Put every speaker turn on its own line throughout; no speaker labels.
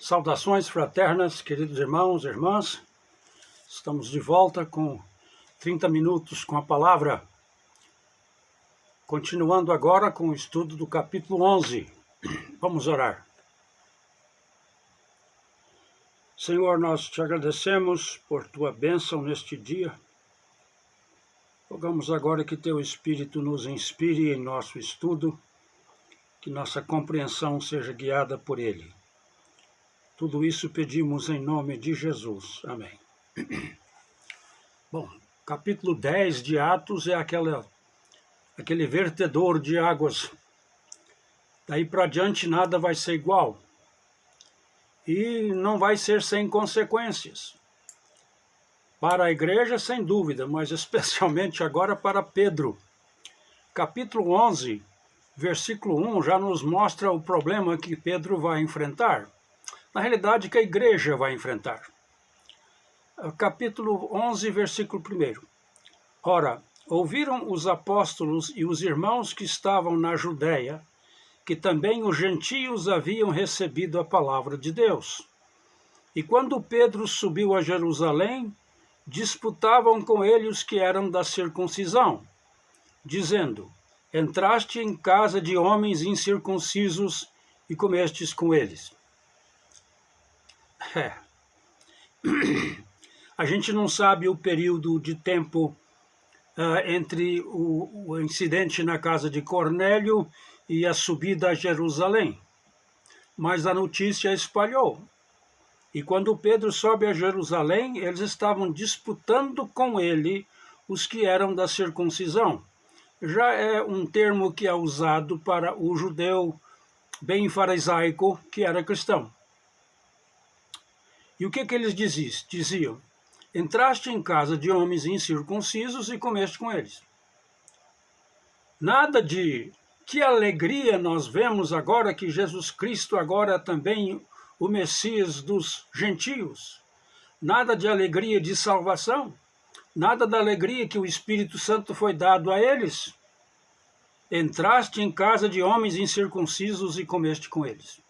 Saudações fraternas, queridos irmãos e irmãs. Estamos de volta com 30 minutos com a palavra. Continuando agora com o estudo do capítulo 11. Vamos orar. Senhor, nós te agradecemos por tua bênção neste dia. Rogamos agora que teu Espírito nos inspire em nosso estudo, que nossa compreensão seja guiada por ele. Tudo isso pedimos em nome de Jesus. Amém. Bom, capítulo 10 de Atos é aquele vertedor de águas. Daí para diante nada vai ser igual. E não vai ser sem consequências. Para a igreja, sem dúvida, mas especialmente agora para Pedro. Capítulo 11, versículo 1, já nos mostra o problema que Pedro vai enfrentar. Na realidade, que a igreja vai enfrentar. Capítulo 11, versículo 1. Ora, ouviram os apóstolos e os irmãos que estavam na Judéia, que também os gentios haviam recebido a palavra de Deus. E quando Pedro subiu a Jerusalém, disputavam com ele os que eram da circuncisão, dizendo: entraste em casa de homens incircuncisos e comestes com eles. A gente não sabe o período de tempo entre o incidente na casa de Cornélio e a subida a Jerusalém, mas a notícia espalhou. E quando Pedro sobe a Jerusalém, eles estavam disputando com ele os que eram da circuncisão. Já é um termo que é usado para o judeu bem farisaico que era cristão. E o que eles diziam? Entraste em casa de homens incircuncisos e comeste com eles. Nada de que alegria nós vemos agora que Jesus Cristo agora é também o Messias dos gentios. Nada de alegria de salvação. Nada da alegria que o Espírito Santo foi dado a eles. Entraste em casa de homens incircuncisos e comeste com eles.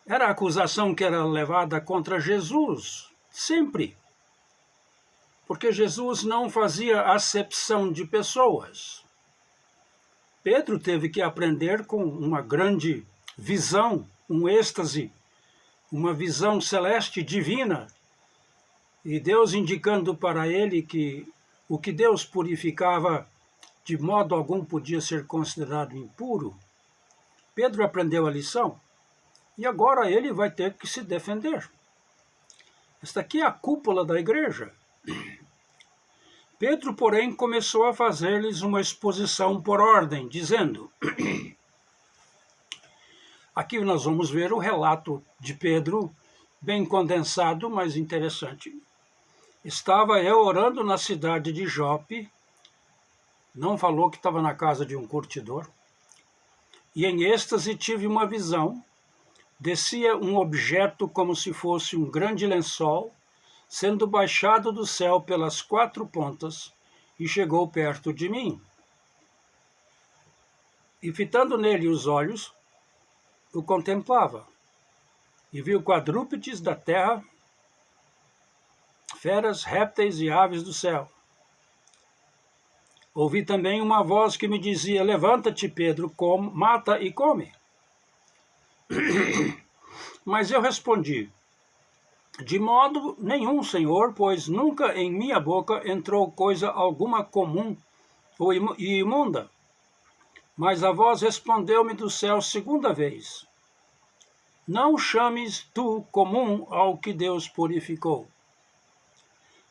Era a acusação que era levada contra Jesus, sempre. Porque Jesus não fazia acepção de pessoas. Pedro teve que aprender com uma grande visão, um êxtase, uma visão celeste divina. E Deus indicando para ele que o que Deus purificava de modo algum podia ser considerado impuro. Pedro aprendeu a lição. E agora ele vai ter que se defender. Esta aqui é a cúpula da igreja. Pedro, porém, começou a fazer-lhes uma exposição por ordem, dizendo... Aqui nós vamos ver o relato de Pedro, bem condensado, mas interessante. Estava eu orando na cidade de Jope, não falou que estava na casa de um curtidor, e em êxtase tive uma visão. Descia um objeto como se fosse um grande lençol, sendo baixado do céu pelas 4 pontas, e chegou perto de mim. E fitando nele os olhos, o contemplava, e viu quadrúpedes da terra, feras, répteis e aves do céu. Ouvi também uma voz que me dizia: levanta-te, Pedro, mata e come. Mas eu respondi: de modo nenhum, Senhor, pois nunca em minha boca entrou coisa alguma comum e imunda. Mas a voz respondeu-me do céu segunda vez: não chames tu comum ao que Deus purificou.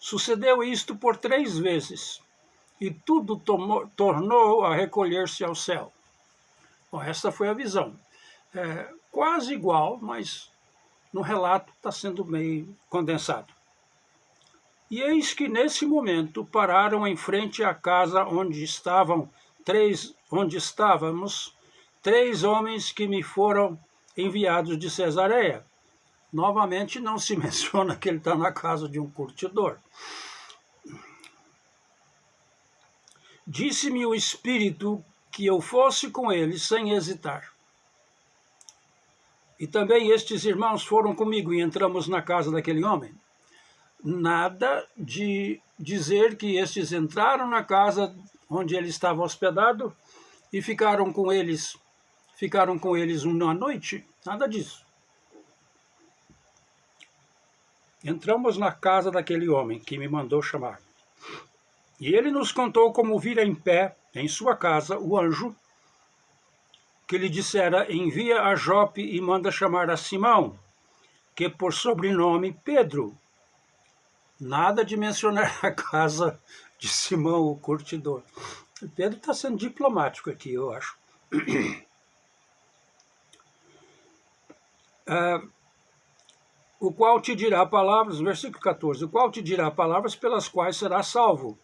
Sucedeu isto por 3 vezes, e tudo tornou a recolher-se ao céu. Bom, essa foi a visão. Quase igual, mas no relato está sendo meio condensado. E eis que nesse momento pararam em frente à casa onde estávamos 3 homens que me foram enviados de Cesareia. Novamente não se menciona que ele está na casa de um curtidor. Disse-me o Espírito que eu fosse com eles sem hesitar. E também estes irmãos foram comigo e entramos na casa daquele homem. Nada de dizer que estes entraram na casa onde ele estava hospedado e ficaram com eles uma noite. Nada disso. Entramos na casa daquele homem que me mandou chamar. E ele nos contou como vira em pé, em sua casa, o anjo que lhe dissera: envia a Jope e manda chamar a Simão, que por sobrenome Pedro. Nada de mencionar a casa de Simão, o curtidor. Pedro está sendo diplomático aqui, eu acho. O qual te dirá palavras, versículo 14, o qual te dirá palavras pelas quais serás salvo,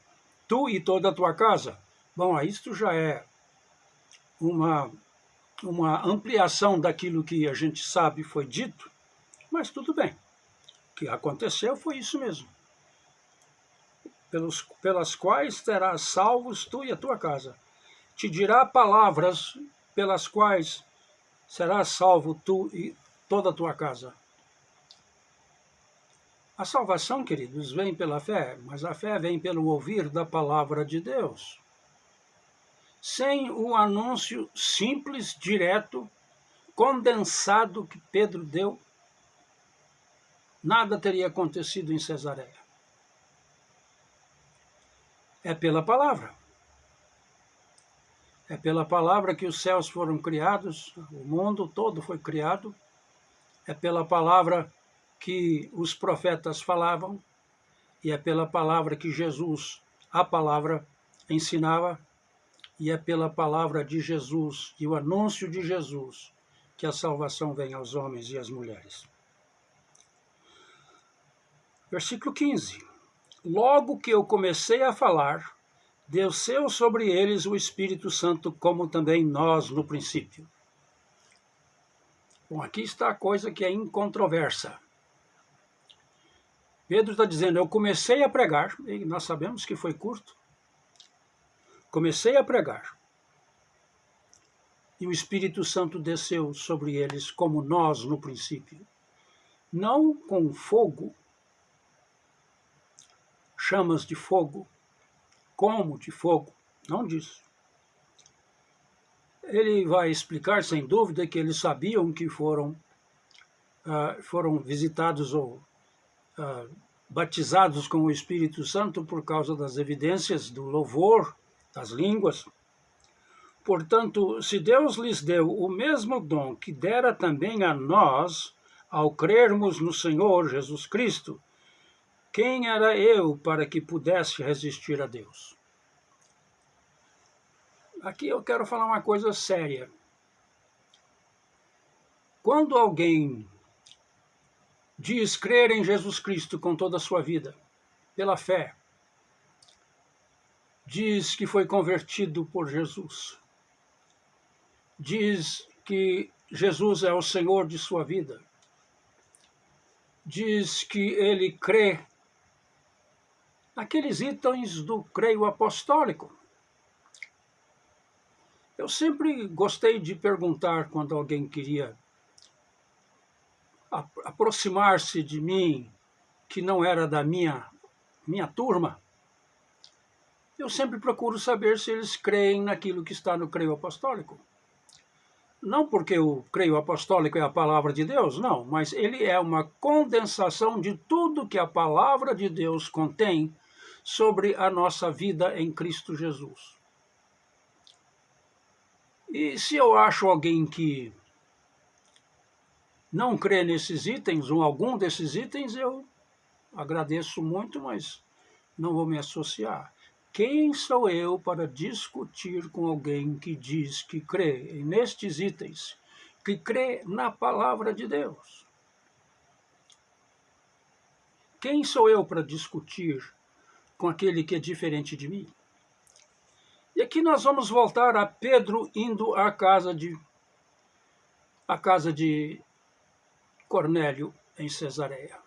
tu e toda a tua casa. Bom, isto já é uma ampliação daquilo que a gente sabe foi dito, mas tudo bem. O que aconteceu foi isso mesmo. Pelas quais serás salvos tu e a tua casa. Te dirá palavras pelas quais serás salvo tu e toda a tua casa. A salvação, queridos, vem pela fé, mas a fé vem pelo ouvir da palavra de Deus. Sem o anúncio simples, direto, condensado que Pedro deu, nada teria acontecido em Cesareia. É pela palavra. É pela palavra que os céus foram criados, o mundo todo foi criado. É pela palavra que os profetas falavam, e é pela palavra que Jesus, a palavra, ensinava, e é pela palavra de Jesus e o anúncio de Jesus que a salvação vem aos homens e às mulheres. Versículo 15. Logo que eu comecei a falar, desceu sobre eles o Espírito Santo, como também nós no princípio. Bom, aqui está a coisa que é incontroversa. Pedro está dizendo, eu comecei a pregar, e nós sabemos que foi curto. Comecei a pregar. E o Espírito Santo desceu sobre eles, como nós no princípio. Não com fogo, chamas de fogo, como de fogo, não disso. Ele vai explicar, sem dúvida, que eles sabiam que foram visitados ou batizados com o Espírito Santo por causa das evidências do louvor, das línguas. Portanto, se Deus lhes deu o mesmo dom que dera também a nós, ao crermos no Senhor Jesus Cristo, quem era eu para que pudesse resistir a Deus? Aqui eu quero falar uma coisa séria. Quando alguém diz crer em Jesus Cristo com toda a sua vida, pela fé, diz que foi convertido por Jesus, diz que Jesus é o Senhor de sua vida, diz que ele crê naqueles itens do creio apostólico. Eu sempre gostei de perguntar quando alguém queria aproximar-se de mim, que não era da minha turma. Eu sempre procuro saber se eles creem naquilo que está no creio apostólico. Não porque o creio apostólico é a palavra de Deus, não, mas ele é uma condensação de tudo que a palavra de Deus contém sobre a nossa vida em Cristo Jesus. E se eu acho alguém que não crê nesses itens, ou algum desses itens, eu agradeço muito, mas não vou me associar. Quem sou eu para discutir com alguém que diz que crê nestes itens, que crê na palavra de Deus? Quem sou eu para discutir com aquele que é diferente de mim? E aqui nós vamos voltar a Pedro indo à casa de Cornélio em Cesareia.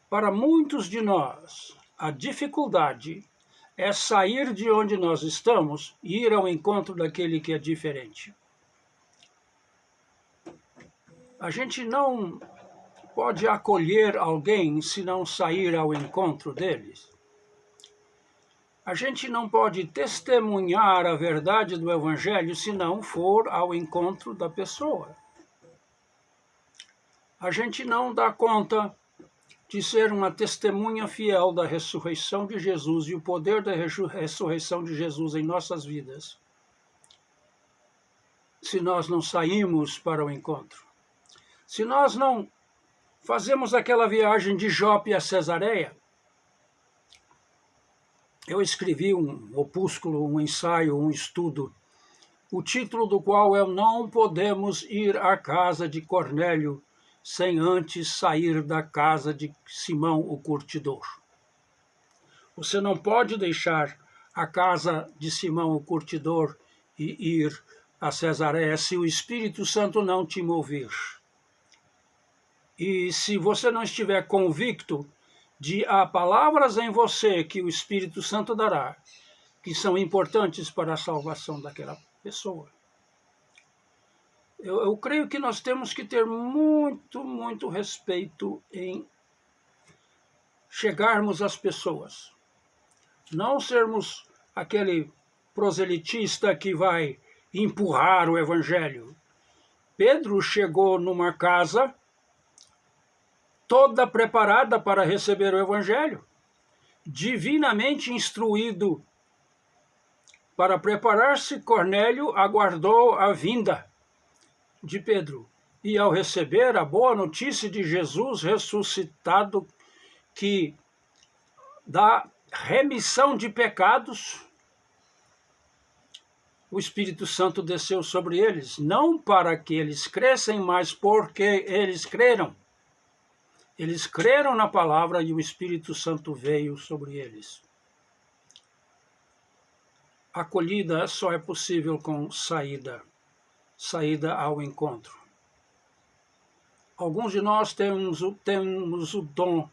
Para muitos de nós, a dificuldade é sair de onde nós estamos e ir ao encontro daquele que é diferente. A gente não pode acolher alguém se não sair ao encontro deles. A gente não pode testemunhar a verdade do Evangelho se não for ao encontro da pessoa. A gente não dá conta de ser uma testemunha fiel da ressurreição de Jesus e o poder da ressurreição de Jesus em nossas vidas, se nós não saímos para o encontro. Se nós não fazemos aquela viagem de Jope a Cesareia. Eu escrevi um opúsculo, um ensaio, um estudo, o título do qual é Não Podemos Ir à Casa de Cornélio sem antes sair da casa de Simão o Curtidor. Você não pode deixar a casa de Simão o Curtidor e ir a Cesareia se o Espírito Santo não te mover. E se você não estiver convicto de há palavras em você que o Espírito Santo dará, que são importantes para a salvação daquela pessoa. Eu creio que nós temos que ter muito respeito em chegarmos às pessoas. Não sermos aquele proselitista que vai empurrar o Evangelho. Pedro chegou numa casa toda preparada para receber o Evangelho, divinamente instruído para preparar-se. Cornélio aguardou a vinda de Pedro, e ao receber a boa notícia de Jesus ressuscitado, que dá remissão de pecados, o Espírito Santo desceu sobre eles, não para que eles crescem, mas porque eles creram. Eles creram na palavra e o Espírito Santo veio sobre eles. A acolhida só é possível com saída ao encontro. Alguns de nós temos o dom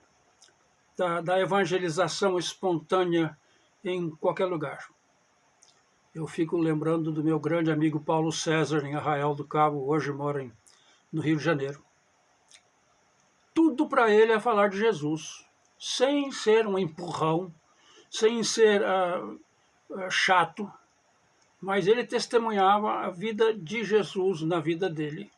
da evangelização espontânea em qualquer lugar. Eu fico lembrando do meu grande amigo Paulo César, em Arraial do Cabo, hoje mora no Rio de Janeiro. Tudo para ele é falar de Jesus, sem ser um empurrão, sem ser chato, mas ele testemunhava a vida de Jesus na vida dele.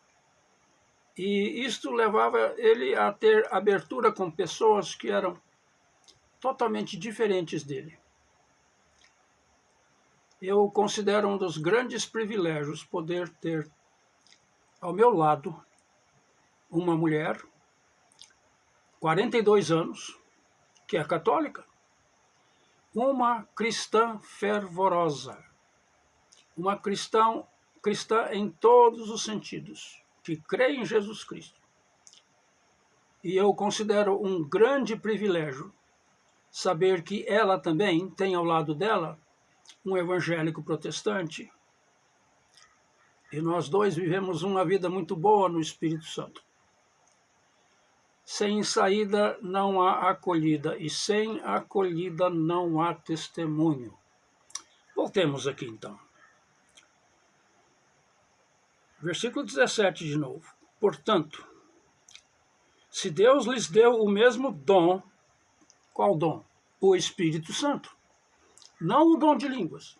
E isto levava ele a ter abertura com pessoas que eram totalmente diferentes dele. Eu considero um dos grandes privilégios poder ter ao meu lado uma mulher, 42 anos, que é católica, uma cristã fervorosa, uma cristã em todos os sentidos, que crê em Jesus Cristo. E eu considero um grande privilégio saber que ela também tem ao lado dela um evangélico protestante. E nós dois vivemos uma vida muito boa no Espírito Santo. Sem saída não há acolhida, e sem acolhida não há testemunho. Voltemos aqui então. Versículo 17 de novo. Portanto, se Deus lhes deu o mesmo dom, qual dom? O Espírito Santo. Não o dom de línguas.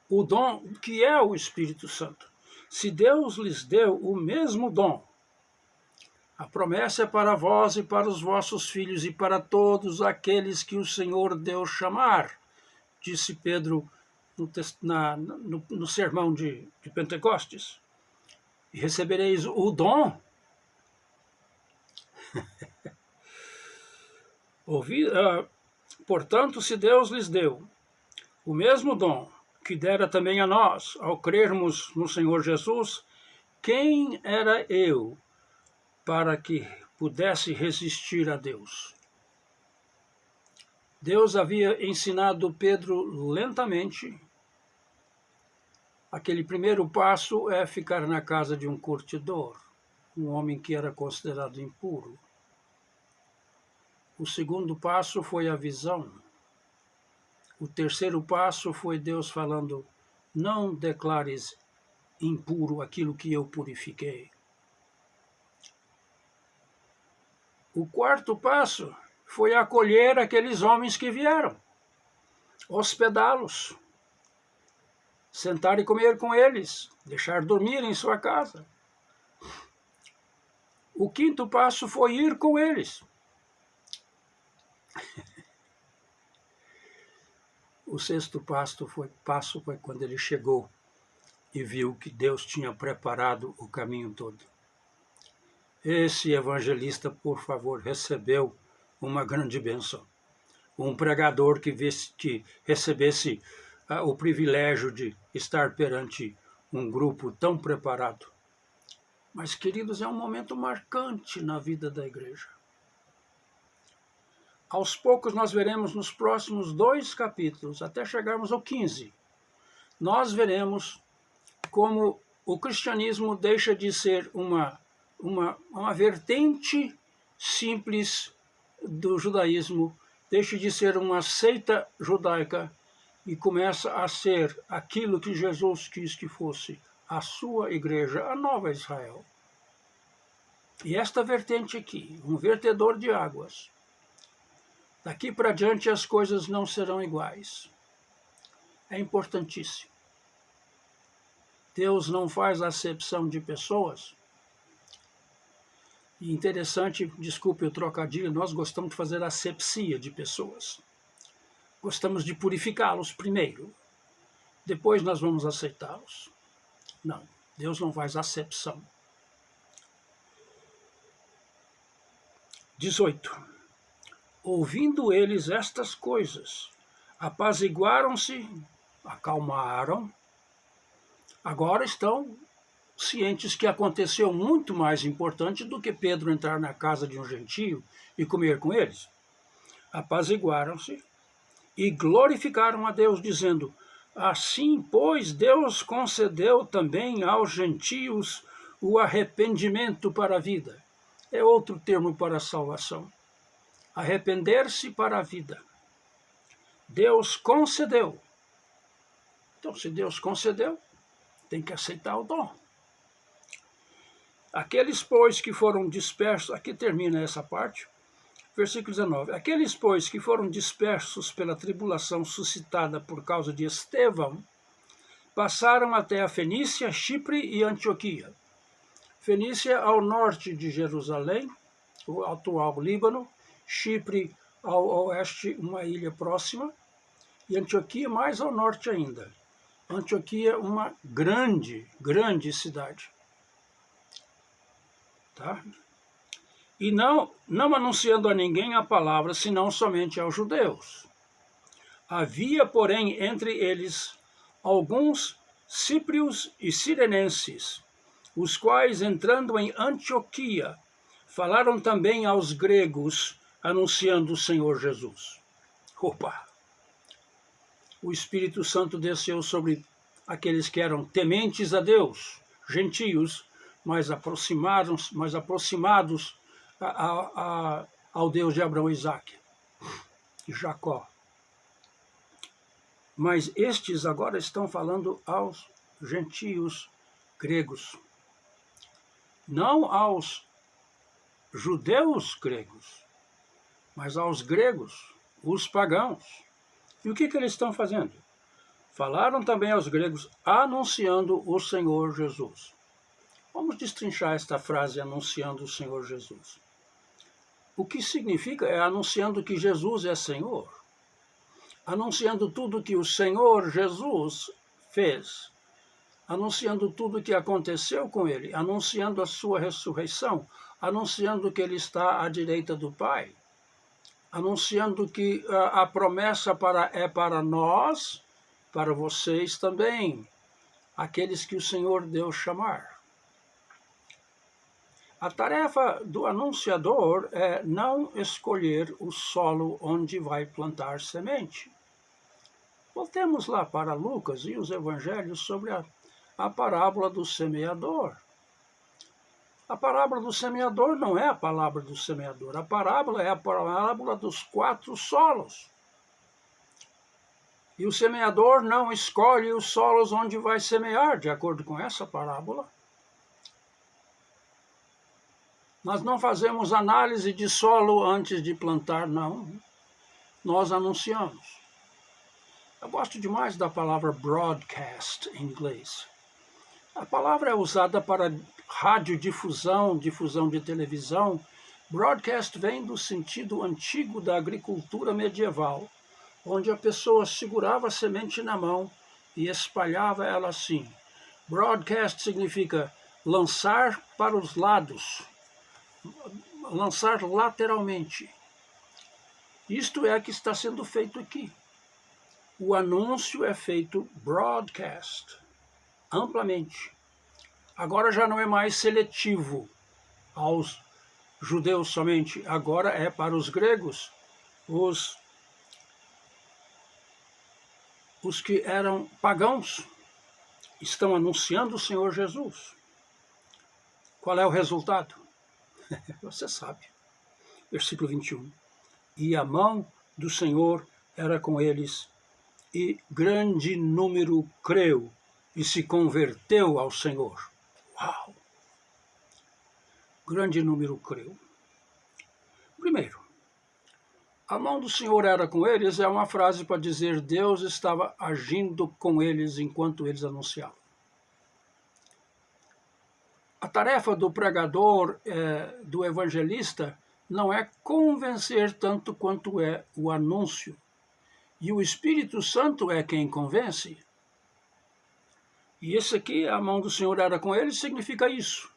O dom que é o Espírito Santo. Se Deus lhes deu o mesmo dom, a promessa é para vós e para os vossos filhos e para todos aqueles que o Senhor Deus chamar, disse Pedro no sermão de Pentecostes. E recebereis o dom. Portanto, se Deus lhes deu o mesmo dom que dera também a nós, ao crermos no Senhor Jesus, quem era eu para que pudesse resistir a Deus? Deus havia ensinado Pedro lentamente. Aquele primeiro passo é ficar na casa de um curtidor, um homem que era considerado impuro. O segundo passo foi a visão. O terceiro passo foi Deus falando: não declares impuro aquilo que eu purifiquei. O quarto passo foi acolher aqueles homens que vieram, hospedá-los, sentar e comer com eles, deixar dormir em sua casa. O quinto passo foi ir com eles. O sexto passo foi quando ele chegou e viu que Deus tinha preparado o caminho todo. Esse evangelista, por favor, recebeu uma grande bênção. Um pregador que recebesse o privilégio de estar perante um grupo tão preparado. Mas, queridos, é um momento marcante na vida da igreja. Aos poucos nós veremos nos próximos 2 capítulos, até chegarmos ao 15, nós veremos como o cristianismo deixa de ser uma vertente simples do judaísmo, deixa de ser uma seita judaica e começa a ser aquilo que Jesus quis que fosse a sua igreja, a nova Israel. E esta vertente aqui, um vertedor de águas, daqui para diante as coisas não serão iguais. É importantíssimo. Deus não faz acepção de pessoas. E interessante, desculpe o trocadilho, nós gostamos de fazer asepsia de pessoas. Gostamos de purificá-los primeiro. Depois nós vamos aceitá-los. Não, Deus não faz acepção. 18. Ouvindo eles estas coisas, apaziguaram-se, acalmaram. Agora estão cientes que aconteceu muito mais importante do que Pedro entrar na casa de um gentio e comer com eles. Apaziguaram-se e glorificaram a Deus, dizendo: assim, pois, Deus concedeu também aos gentios o arrependimento para a vida. É outro termo para a salvação. Arrepender-se para a vida. Deus concedeu. Então, se Deus concedeu, tem que aceitar o dom. Aqueles, pois, que foram dispersos, aqui termina essa parte, versículo 19. Aqueles, pois, que foram dispersos pela tribulação suscitada por causa de Estevão, passaram até a Fenícia, Chipre e Antioquia. Fenícia ao norte de Jerusalém, o atual Líbano, Chipre ao oeste, uma ilha próxima, e Antioquia mais ao norte ainda. Antioquia, uma grande cidade. Tá? E não anunciando a ninguém a palavra, senão somente aos judeus. Havia, porém, entre eles alguns cíprios e sirenenses, os quais, entrando em Antioquia, falaram também aos gregos, anunciando o Senhor Jesus. Opa! O Espírito Santo desceu sobre aqueles que eram tementes a Deus, gentios, mas aproximados ao Deus de Abraão, Isaque e Jacó. Mas estes agora estão falando aos gentios gregos, não aos judeus gregos, mas aos gregos, os pagãos. E o que eles estão fazendo? Falaram também aos gregos, anunciando o Senhor Jesus. Vamos destrinchar esta frase, anunciando o Senhor Jesus. O que significa é anunciando que Jesus é Senhor. Anunciando tudo que o Senhor Jesus fez. Anunciando tudo o que aconteceu com ele. Anunciando a sua ressurreição. Anunciando que ele está à direita do Pai. Anunciando que a promessa é para nós, para vocês também, aqueles que o Senhor Deus chamar. A tarefa do anunciador é não escolher o solo onde vai plantar semente. Voltemos lá para Lucas e os evangelhos sobre a parábola do semeador. A parábola do semeador não é a palavra do semeador. A parábola é a parábola dos 4 solos. E o semeador não escolhe os solos onde vai semear, de acordo com essa parábola. Nós não fazemos análise de solo antes de plantar, não. Nós anunciamos. Eu gosto demais da palavra broadcast em inglês. A palavra é usada para radiodifusão, difusão de televisão. Broadcast vem do sentido antigo da agricultura medieval, onde a pessoa segurava a semente na mão e espalhava ela assim. Broadcast significa lançar para os lados, lançar lateralmente. Isto é que está sendo feito aqui. O anúncio é feito broadcast, amplamente. Agora já não é mais seletivo aos judeus somente, agora é para os gregos, os que eram pagãos estão anunciando o Senhor Jesus. Qual é o resultado? Você sabe. Versículo 21. E a mão do Senhor era com eles, e grande número creu e se converteu ao Senhor. Uau! Grande número creu. Primeiro, a mão do Senhor era com eles é uma frase para dizer Deus estava agindo com eles enquanto eles anunciavam. A tarefa do pregador, do evangelista, não é convencer tanto quanto é o anúncio. E o Espírito Santo é quem convence. E esse aqui, a mão do Senhor era com eles, significa isso.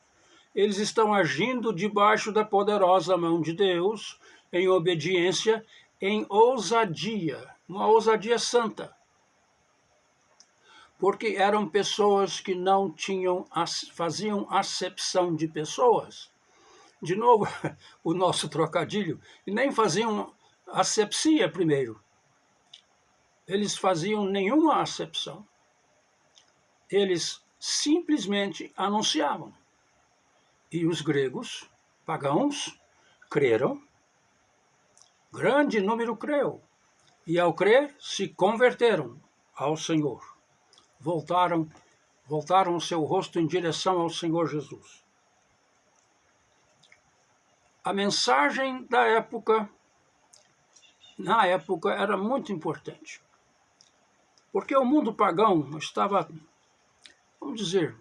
Eles estão agindo debaixo da poderosa mão de Deus, em obediência, em ousadia, uma ousadia santa. Porque eram pessoas que não faziam acepção de pessoas. De novo, o nosso trocadilho, e nem faziam asepsia primeiro. Eles faziam nenhuma acepção. Eles simplesmente anunciavam. E os gregos, pagãos, creram. Grande número creu. E ao crer, se converteram ao Senhor. Voltaram o seu rosto em direção ao Senhor Jesus. A mensagem da época, na época, era muito importante. Porque o mundo pagão estava, vamos dizer,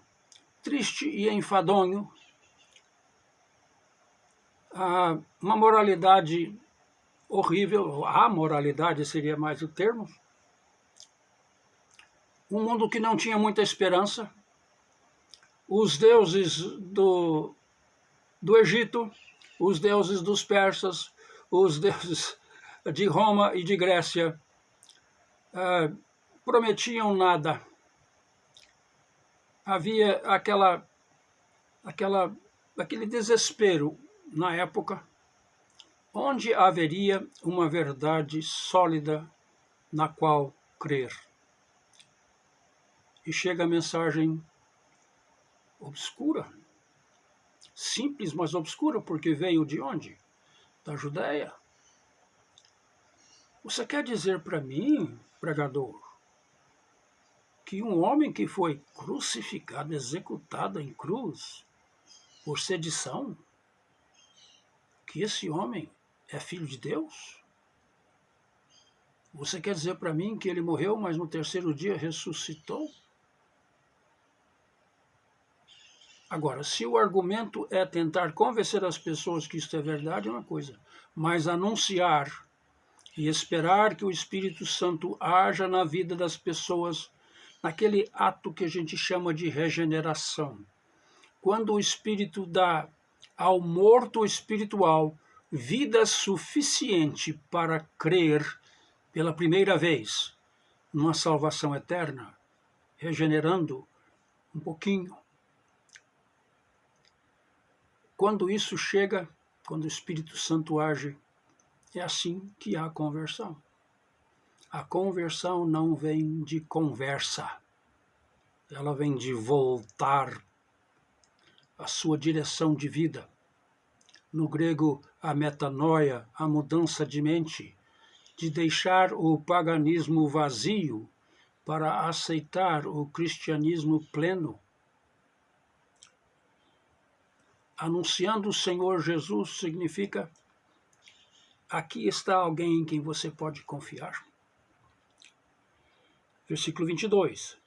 triste e enfadonho. Uma moralidade horrível, a moralidade seria mais o termo. Um mundo que não tinha muita esperança. Os deuses do Egito, os deuses dos persas, os deuses de Roma e de Grécia prometiam nada. Havia aquele desespero na época, onde haveria uma verdade sólida na qual crer. E chega a mensagem obscura, simples, mas obscura, porque veio de onde? Da Judéia. Você quer dizer para mim, pregador, que um homem que foi crucificado, executado em cruz, por sedição, que esse homem é filho de Deus? Você quer dizer para mim que ele morreu, mas no terceiro dia ressuscitou? Agora, se o argumento é tentar convencer as pessoas que isto é verdade, é uma coisa. Mas anunciar e esperar que o Espírito Santo haja na vida das pessoas, naquele ato que a gente chama de regeneração. Quando o Espírito dá ao morto espiritual vida suficiente para crer pela primeira vez numa salvação eterna, regenerando um pouquinho. Quando isso chega, quando o Espírito Santo age, é assim que há conversão. A conversão não vem de conversa, ela vem de voltar à sua direção de vida. No grego, a metanoia, a mudança de mente, de deixar o paganismo vazio para aceitar o cristianismo pleno. Anunciando o Senhor Jesus significa: aqui está alguém em quem você pode confiar. Versículo 22.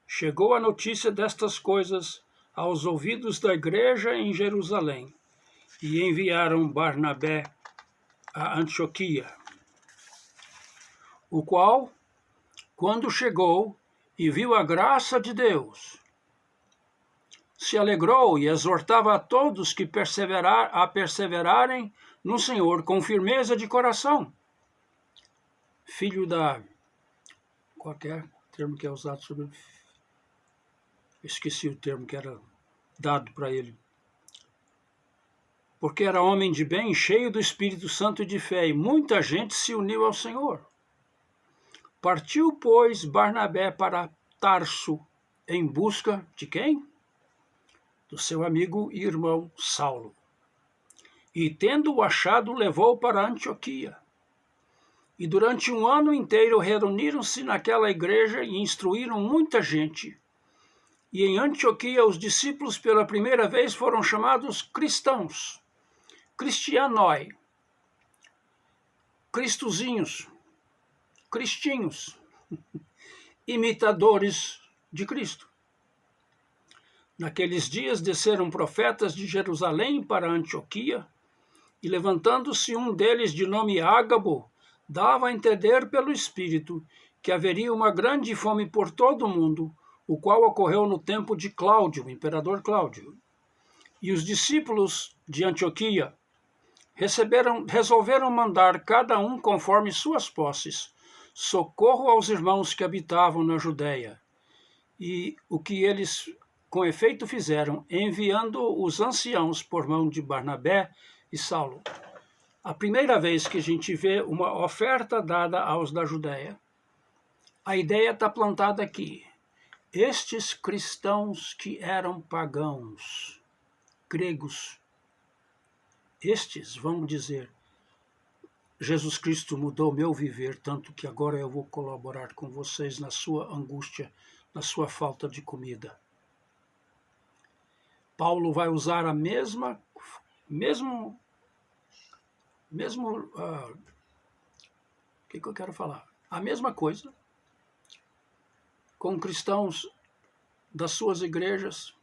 Chegou a notícia destas coisas aos ouvidos da igreja em Jerusalém, e enviaram Barnabé a Antioquia, o qual, quando chegou e viu a graça de Deus, se alegrou e exortava a todos que perseverarem no Senhor com firmeza de coração. Filho da... qualquer termo que é usado sobre... esqueci o termo que era dado para ele. Porque era homem de bem, cheio do Espírito Santo e de fé, e muita gente se uniu ao Senhor. Partiu, pois, Barnabé para Tarso, em busca de quem? Do seu amigo e irmão Saulo. E, tendo-o achado, levou para Antioquia. E durante 1 ano inteiro reuniram-se naquela igreja e instruíram muita gente. E em Antioquia os discípulos pela primeira vez foram chamados cristãos, cristianoi, cristozinhos, cristinhos, imitadores de Cristo. Naqueles dias desceram profetas de Jerusalém para Antioquia, e levantando-se um deles de nome Ágabo, dava a entender pelo Espírito que haveria uma grande fome por todo o mundo, o qual ocorreu no tempo de Cláudio, o imperador Cláudio. E os discípulos de Antioquia resolveram mandar cada um conforme suas posses socorro aos irmãos que habitavam na Judéia. E o que eles com efeito fizeram, enviando os anciãos por mão de Barnabé e Saulo. A primeira vez que a gente vê uma oferta dada aos da Judéia. A ideia está plantada aqui. Estes cristãos que eram pagãos, gregos, estes vão dizer: Jesus Cristo mudou meu viver, tanto que agora eu vou colaborar com vocês na sua angústia, na sua falta de comida. Paulo vai usar a mesmo, que eu quero falar? A mesma coisa com cristãos das suas igrejas,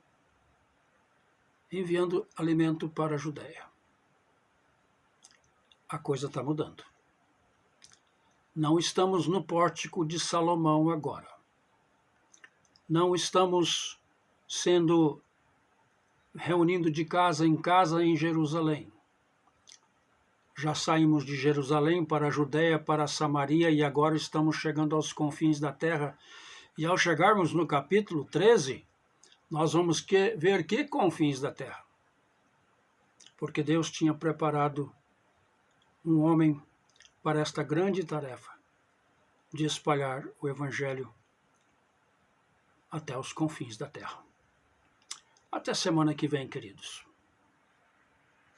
enviando alimento para a Judéia. A coisa está mudando. Não estamos no pórtico de Salomão agora. Não estamos reunindo de casa em Jerusalém. Já saímos de Jerusalém para a Judéia, para a Samaria, e agora estamos chegando aos confins da terra. E ao chegarmos no capítulo 13, nós vamos ver que confins da terra. Porque Deus tinha preparado um homem para esta grande tarefa de espalhar o Evangelho até os confins da terra. Até semana que vem, queridos.